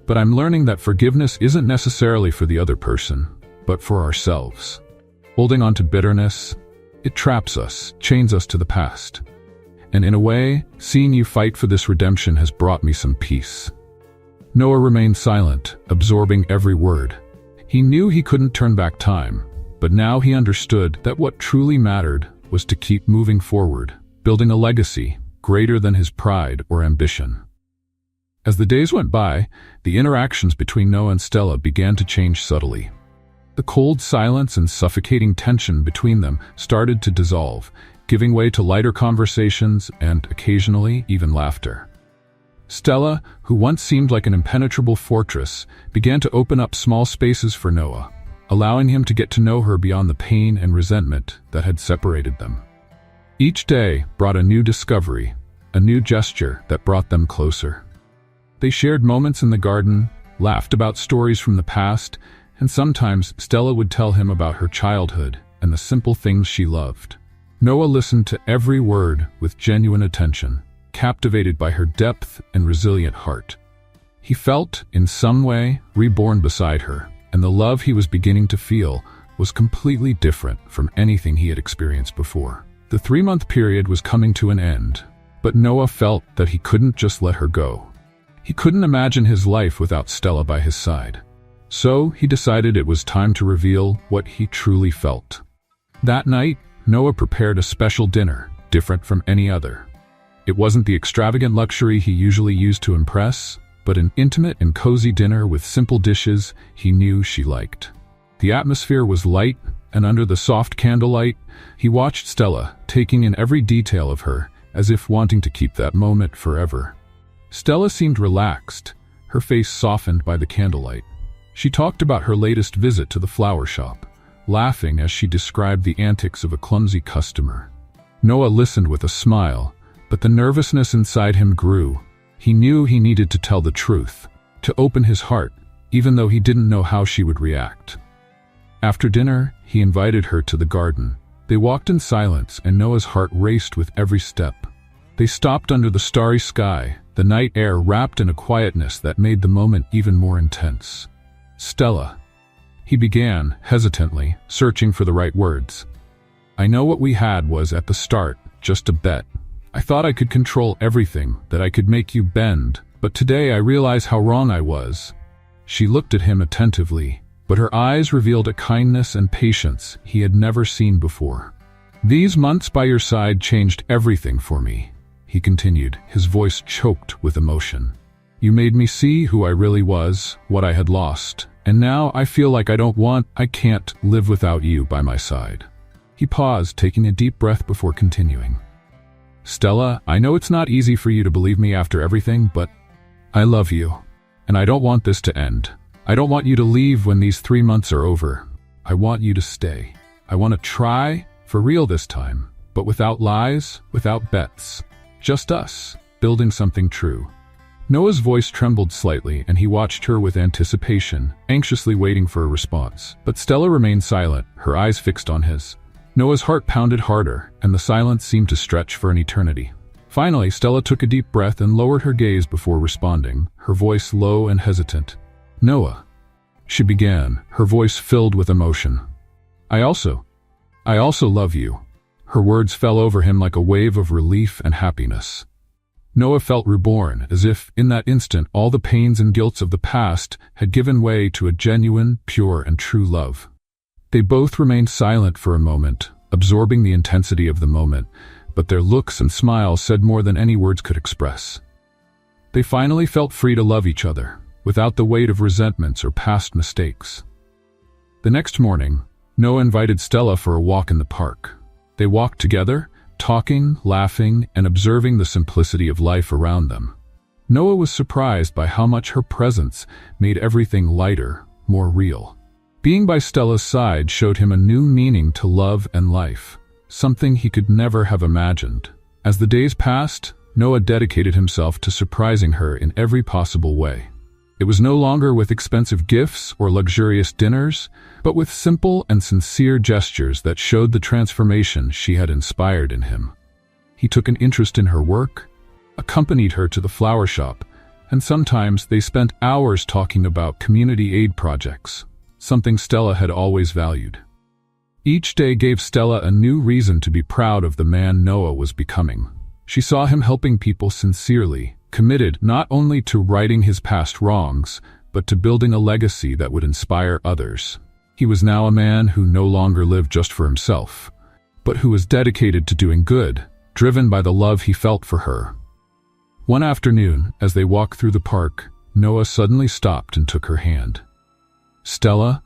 "But I'm learning that forgiveness isn't necessarily for the other person, but for ourselves. Holding on to bitterness, it traps us, chains us to the past. And in a way, seeing you fight for this redemption has brought me some peace." Noah remained silent, absorbing every word. He knew he couldn't turn back time, but now he understood that what truly mattered was to keep moving forward, building a legacy greater than his pride or ambition. As the days went by, the interactions between Noah and Stella began to change subtly. The cold silence and suffocating tension between them started to dissolve, giving way to lighter conversations and, occasionally, even laughter. Stella, who once seemed like an impenetrable fortress, began to open up small spaces for Noah, allowing him to get to know her beyond the pain and resentment that had separated them. Each day brought a new discovery, a new gesture that brought them closer. They shared moments in the garden, laughed about stories from the past, and sometimes Stella would tell him about her childhood and the simple things she loved. Noah listened to every word with genuine attention, captivated by her depth and resilient heart. He felt, in some way, reborn beside her, and the love he was beginning to feel was completely different from anything he had experienced before. The 3-month period was coming to an end, but Noah felt that he couldn't just let her go. He couldn't imagine his life without Stella by his side. So he decided it was time to reveal what he truly felt. That night, Noah prepared a special dinner, different from any other. It wasn't the extravagant luxury he usually used to impress, but an intimate and cozy dinner with simple dishes he knew she liked. The atmosphere was light, and under the soft candlelight, he watched Stella, taking in every detail of her, as if wanting to keep that moment forever. Stella seemed relaxed, her face softened by the candlelight. She talked about her latest visit to the flower shop, laughing as she described the antics of a clumsy customer. Noah listened with a smile, but the nervousness inside him grew. He knew he needed to tell the truth, to open his heart, even though he didn't know how she would react. After dinner, he invited her to the garden. They walked in silence, and Noah's heart raced with every step. They stopped under the starry sky, the night air wrapped in a quietness that made the moment even more intense. "Stella," he began, hesitantly, searching for the right words. "I know what we had was, at the start, just a bet. I thought I could control everything, that I could make you bend, but today I realize how wrong I was." She looked at him attentively, but her eyes revealed a kindness and patience he had never seen before. "These months by your side changed everything for me," he continued, his voice choked with emotion. "You made me see who I really was, what I had lost, and now I feel like I can't live without you by my side." He paused, taking a deep breath before continuing. "Stella, I know it's not easy for you to believe me after everything, but I love you, and I don't want this to end. I don't want you to leave when these 3 months are over. I want you to stay. I want to try, for real this time, but without lies, without bets. Just us, building something true. Noah's voice trembled slightly, and he watched her with anticipation, anxiously waiting for a response. But Stella remained silent, her eyes fixed on his. Noah's heart pounded harder, and the silence seemed to stretch for an eternity. Finally, Stella took a deep breath and lowered her gaze before responding, her voice low and hesitant. "Noah," she began, her voice filled with emotion. I also love you." Her words fell over him like a wave of relief and happiness. Noah felt reborn, as if, in that instant, all the pains and guilts of the past had given way to a genuine, pure, and true love. They both remained silent for a moment, absorbing the intensity of the moment, but their looks and smiles said more than any words could express. They finally felt free to love each other, without the weight of resentments or past mistakes. The next morning, Noah invited Stella for a walk in the park. They walked together, talking, laughing, and observing the simplicity of life around them. Noah was surprised by how much her presence made everything lighter, more real. Being by Stella's side showed him a new meaning to love and life, something he could never have imagined. As the days passed, Noah dedicated himself to surprising her in every possible way. It was no longer with expensive gifts or luxurious dinners, but with simple and sincere gestures that showed the transformation she had inspired in him. He took an interest in her work, accompanied her to the flower shop, and sometimes they spent hours talking about community aid projects, something Stella had always valued. Each day gave Stella a new reason to be proud of the man Noah was becoming. She saw him helping people sincerely, committed not only to righting his past wrongs, but to building a legacy that would inspire others. He was now a man who no longer lived just for himself, but who was dedicated to doing good, driven by the love he felt for her. One afternoon, as they walked through the park, Noah suddenly stopped and took her hand. "Stella,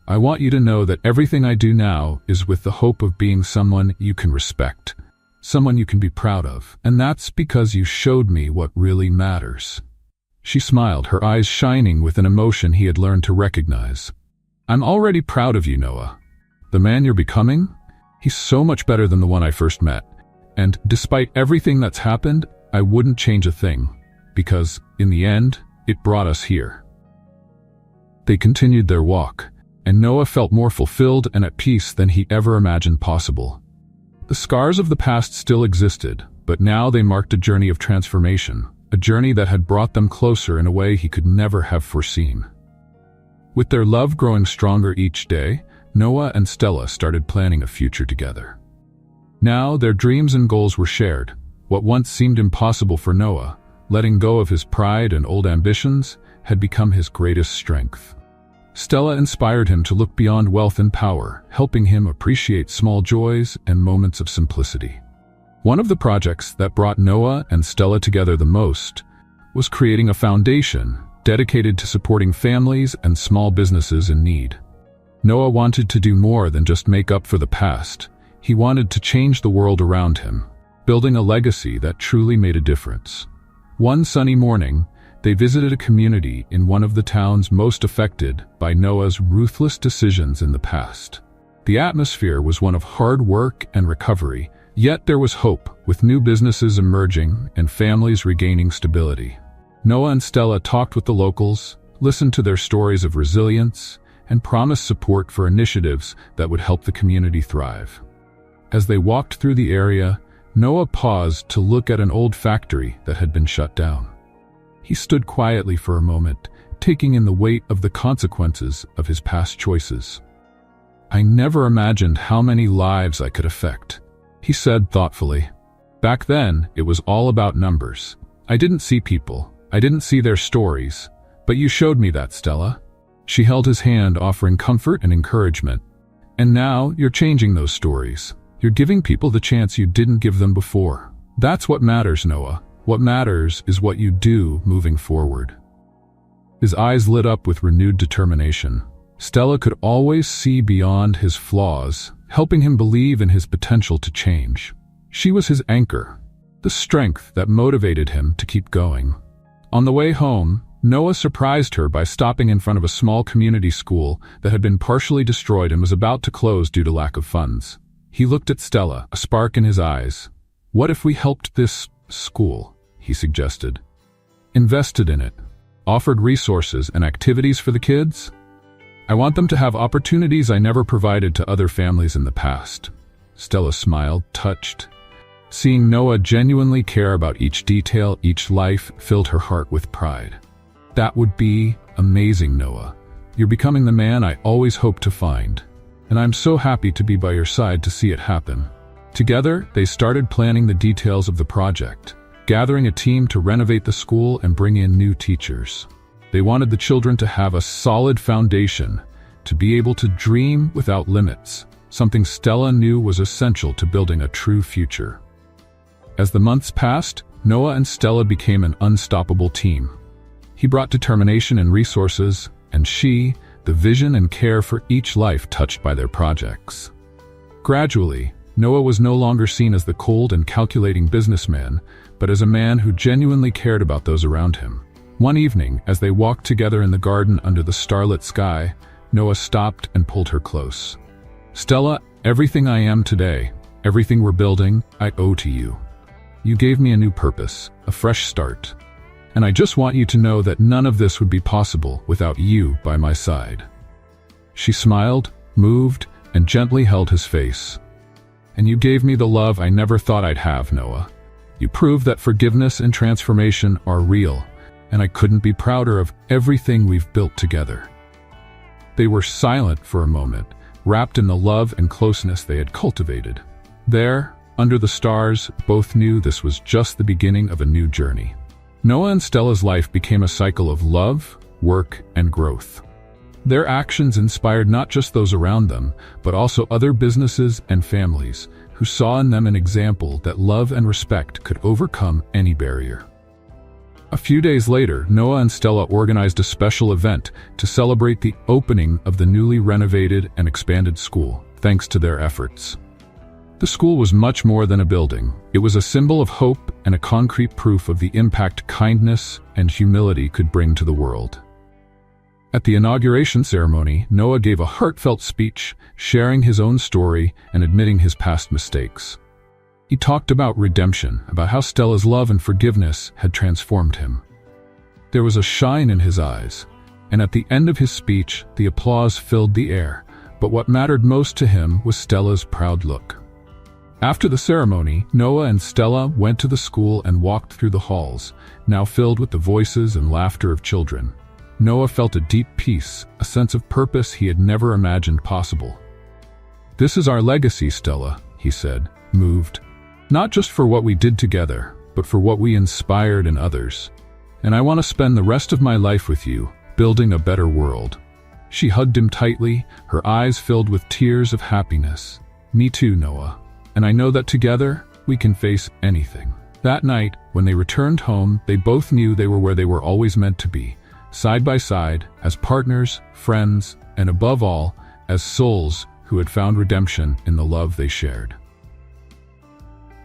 I want you to know that everything I do now is with the hope of being someone you can respect, someone you can be proud of, and that's because you showed me what really matters." She smiled, her eyes shining with an emotion he had learned to recognize. "I'm already proud of you, Noah. The man you're becoming, he's so much better than the one I first met. And despite everything that's happened, I wouldn't change a thing, because, in the end, it brought us here." They continued their walk, and Noah felt more fulfilled and at peace than he ever imagined possible. The scars of the past still existed, but now they marked a journey of transformation, a journey that had brought them closer in a way he could never have foreseen. With their love growing stronger each day, Noah and Stella started planning a future together. Now their dreams and goals were shared. What once seemed impossible for Noah, letting go of his pride and old ambitions, had become his greatest strength. Stella inspired him to look beyond wealth and power, helping him appreciate small joys and moments of simplicity. One of the projects that brought Noah and Stella together the most was creating a foundation dedicated to supporting families and small businesses in need. Noah wanted to do more than just make up for the past. He wanted to change the world around him, building a legacy that truly made a difference. One sunny morning, they visited a community in one of the towns most affected by Noah's ruthless decisions in the past. The atmosphere was one of hard work and recovery, yet there was hope, with new businesses emerging and families regaining stability. Noah and Stella talked with the locals, listened to their stories of resilience, and promised support for initiatives that would help the community thrive. As they walked through the area, Noah paused to look at an old factory that had been shut down. He stood quietly for a moment, taking in the weight of the consequences of his past choices. "I never imagined how many lives I could affect," he said thoughtfully. "Back then, it was all about numbers. I didn't see people. I didn't see their stories. But you showed me that, Stella." She held his hand, offering comfort and encouragement. "And now, you're changing those stories. You're giving people the chance you didn't give them before. That's what matters, Noah. What matters is what you do moving forward." His eyes lit up with renewed determination. Stella could always see beyond his flaws, helping him believe in his potential to change. She was his anchor, the strength that motivated him to keep going. On the way home, Noah surprised her by stopping in front of a small community school that had been partially destroyed and was about to close due to lack of funds. He looked at Stella, a spark in his eyes. "What if we helped this school?" he suggested. "Invested in it, offered resources and activities for the kids? I want them to have opportunities I never provided to other families in the past." Stella smiled, touched. Seeing Noah genuinely care about each detail, each life, filled her heart with pride. "That would be amazing, Noah. You're becoming the man I always hoped to find, and I'm so happy to be by your side to see it happen." Together, they started planning the details of the project, gathering a team to renovate the school and bring in new teachers. They wanted the children to have a solid foundation, to be able to dream without limits, something Stella knew was essential to building a true future. As the months passed, Noah and Stella became an unstoppable team. He brought determination and resources, and she, the vision and care for each life touched by their projects. Gradually, Noah was no longer seen as the cold and calculating businessman, but as a man who genuinely cared about those around him. One evening, as they walked together in the garden under the starlit sky, Noah stopped and pulled her close. "Stella, everything I am today, everything we're building, I owe to you. You gave me a new purpose, a fresh start. And I just want you to know that none of this would be possible without you by my side." She smiled, moved, and gently held his face. "And you gave me the love I never thought I'd have, Noah. You proved that forgiveness and transformation are real, and I couldn't be prouder of everything we've built together." They were silent for a moment, wrapped in the love and closeness they had cultivated. There, under the stars, both knew this was just the beginning of a new journey. Noah and Stella's life became a cycle of love, work, and growth. Their actions inspired not just those around them, but also other businesses and families who saw in them an example that love and respect could overcome any barrier. A few days later, Noah and Stella organized a special event to celebrate the opening of the newly renovated and expanded school, thanks to their efforts. The school was much more than a building. It was a symbol of hope and a concrete proof of the impact kindness and humility could bring to the world. At the inauguration ceremony, Noah gave a heartfelt speech, sharing his own story and admitting his past mistakes. He talked about redemption, about how Stella's love and forgiveness had transformed him. There was a shine in his eyes, and at the end of his speech, the applause filled the air. But what mattered most to him was Stella's proud look. After the ceremony, Noah and Stella went to the school and walked through the halls, now filled with the voices and laughter of children. Noah felt a deep peace, a sense of purpose he had never imagined possible. "This is our legacy, Stella," he said, moved. "Not just for what we did together, but for what we inspired in others. And I want to spend the rest of my life with you, building a better world." She hugged him tightly, her eyes filled with tears of happiness. "Me too, Noah. And I know that together, we can face anything." That night, when they returned home, they both knew they were where they were always meant to be, side by side, as partners, friends, and above all, as souls who had found redemption in the love they shared.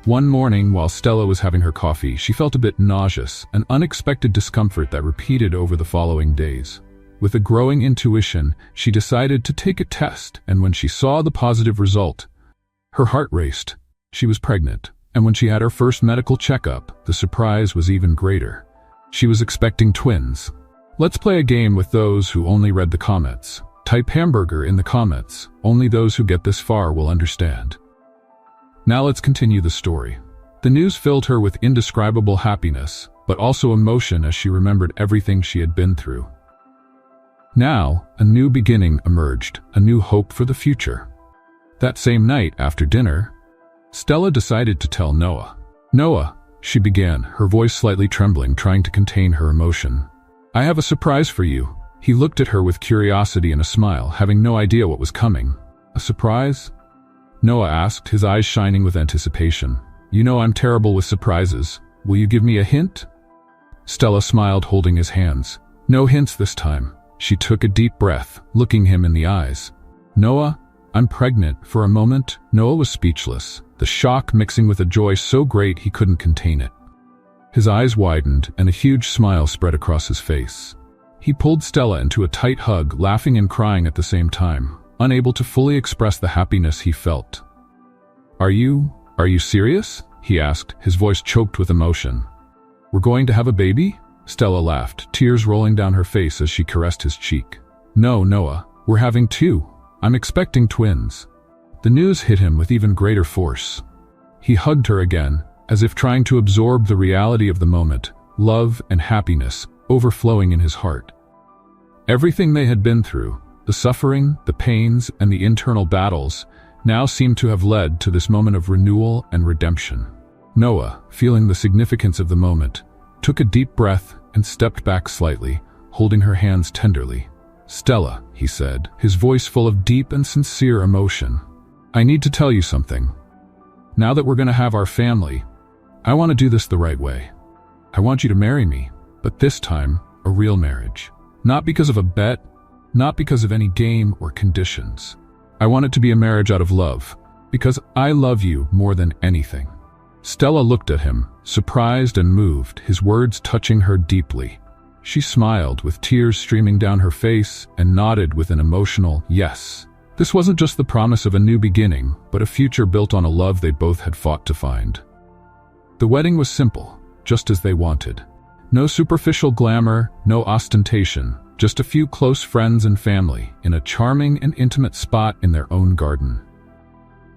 One morning, while Stella was having her coffee, she felt a bit nauseous, an unexpected discomfort that repeated over the following days. With a growing intuition, she decided to take a test, and when she saw the positive result, her heart raced. She was pregnant, and when she had her first medical checkup, the surprise was even greater. She was expecting twins. Let's play a game with those who only read the comments. Type hamburger in the comments. Only those who get this far will understand. Now let's continue the story. The news filled her with indescribable happiness, but also emotion as she remembered everything she had been through. Now, a new beginning emerged, a new hope for the future. That same night, after dinner, Stella decided to tell Noah. "Noah," she began, her voice slightly trembling, trying to contain her emotion. "I have a surprise for you." He looked at her with curiosity and a smile, having no idea what was coming. "A surprise?" Noah asked, his eyes shining with anticipation. "You know I'm terrible with surprises. Will you give me a hint?" Stella smiled, holding his hands. "No hints this time." She took a deep breath, looking him in the eyes. "Noah, I'm pregnant." For a moment, Noah was speechless, the shock mixing with a joy so great he couldn't contain it. His eyes widened and a huge smile spread across his face. He pulled Stella into a tight hug, laughing and crying at the same time, unable to fully express the happiness he felt. Are you serious?" he asked, his voice choked with emotion. "We're going to have a baby?" Stella laughed, tears rolling down her face as she caressed his cheek. "No, Noah, we're having two. I'm expecting twins." The news hit him with even greater force. He hugged her again, as if trying to absorb the reality of the moment, love and happiness overflowing in his heart. Everything they had been through, the suffering, the pains, and the internal battles, now seemed to have led to this moment of renewal and redemption. Noah, feeling the significance of the moment, took a deep breath and stepped back slightly, holding her hands tenderly. "Stella," he said, his voice full of deep and sincere emotion, "I need to tell you something. Now that we're going to have our family, I want to do this the right way. I want you to marry me, but this time, a real marriage. Not because of a bet, not because of any game or conditions. I want it to be a marriage out of love, because I love you more than anything." Stella looked at him, surprised and moved, his words touching her deeply. She smiled, with tears streaming down her face, and nodded with an emotional yes. This wasn't just the promise of a new beginning, but a future built on a love they both had fought to find. The wedding was simple, just as they wanted. No superficial glamour, no ostentation, just a few close friends and family in a charming and intimate spot in their own garden.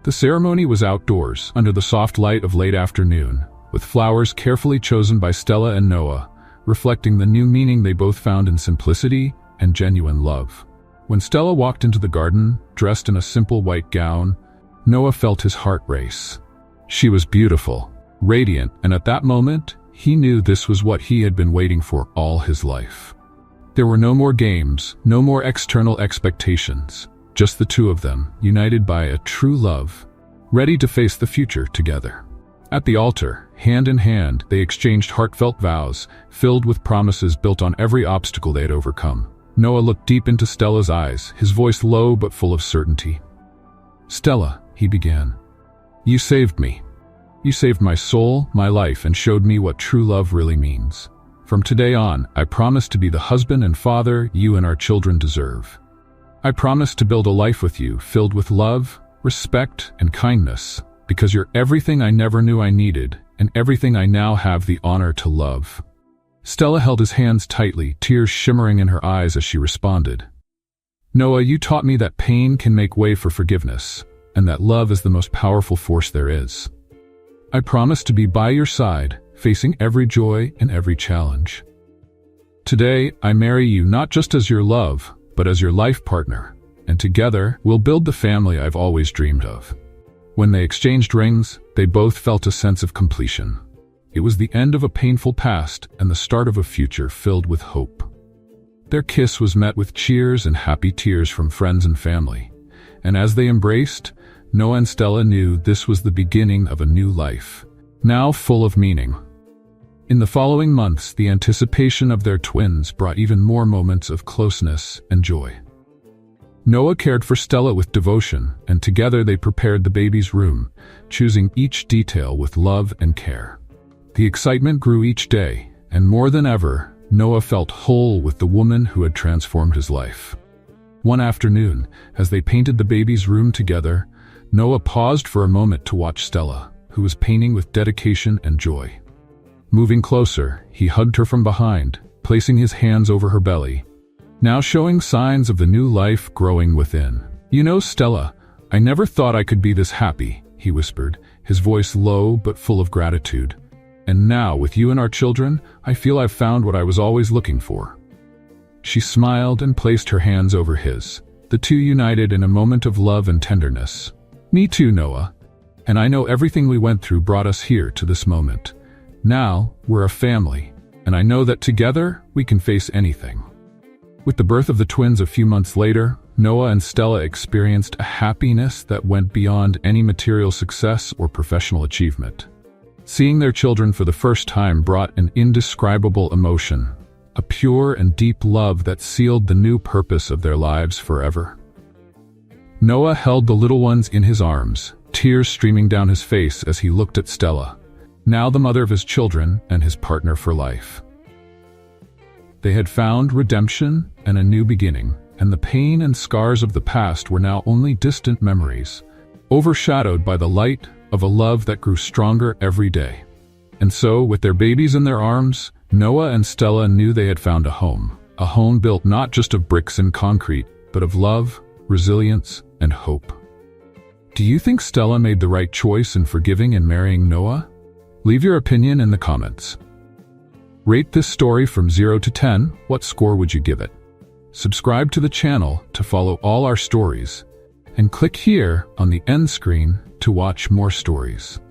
The ceremony was outdoors, under the soft light of late afternoon, with flowers carefully chosen by Stella and Noah, reflecting the new meaning they both found in simplicity and genuine love. When Stella walked into the garden, dressed in a simple white gown, Noah felt his heart race. She was beautiful, radiant, and at that moment, he knew this was what he had been waiting for all his life. There were no more games, no more external expectations, just the two of them, united by a true love, ready to face the future together. At the altar, hand in hand, they exchanged heartfelt vows, filled with promises built on every obstacle they had overcome. Noah looked deep into Stella's eyes, his voice low but full of certainty. "Stella," he began, "you saved me. You saved my soul, my life, and showed me what true love really means. From today on, I promise to be the husband and father you and our children deserve. I promise to build a life with you filled with love, respect, and kindness, because you're everything I never knew I needed, and everything I now have the honor to love." Stella held his hands tightly, tears shimmering in her eyes as she responded. "Noah, you taught me that pain can make way for forgiveness, and that love is the most powerful force there is. I promise to be by your side, facing every joy and every challenge. Today, I marry you not just as your love, but as your life partner, and together, we'll build the family I've always dreamed of." When they exchanged rings, they both felt a sense of completion. It was the end of a painful past and the start of a future filled with hope. Their kiss was met with cheers and happy tears from friends and family, and as they embraced, Noah and Stella knew this was the beginning of a new life, now full of meaning. In the following months, the anticipation of their twins brought even more moments of closeness and joy. Noah cared for Stella with devotion, and together they prepared the baby's room, choosing each detail with love and care. The excitement grew each day, and more than ever, Noah felt whole with the woman who had transformed his life. One afternoon, as they painted the baby's room together, Noah paused for a moment to watch Stella, who was painting with dedication and joy. Moving closer, he hugged her from behind, placing his hands over her belly, now showing signs of the new life growing within. "You know, Stella, I never thought I could be this happy," he whispered, his voice low but full of gratitude. "And now, with you and our children, I feel I've found what I was always looking for." She smiled and placed her hands over his, the two united in a moment of love and tenderness. "Me too, Noah. And I know everything we went through brought us here to this moment. Now, we're a family, and I know that together, we can face anything." With the birth of the twins a few months later, Noah and Stella experienced a happiness that went beyond any material success or professional achievement. Seeing their children for the first time brought an indescribable emotion, a pure and deep love that sealed the new purpose of their lives forever. Noah held the little ones in his arms, tears streaming down his face as he looked at Stella. now the mother of his children and his partner for life. They had found redemption and a new beginning, and the pain and scars of the past were now only distant memories, overshadowed by the light of a love that grew stronger every day. And so, with their babies in their arms, Noah and Stella knew they had found a home built not just of bricks and concrete, but of love, resilience, and hope. Do you think Stella made the right choice in forgiving and marrying Noah? Leave your opinion in the comments. Rate this story from 0 to 10, what score would you give it? Subscribe to the channel to follow all our stories, and click here on the end screen to watch more stories.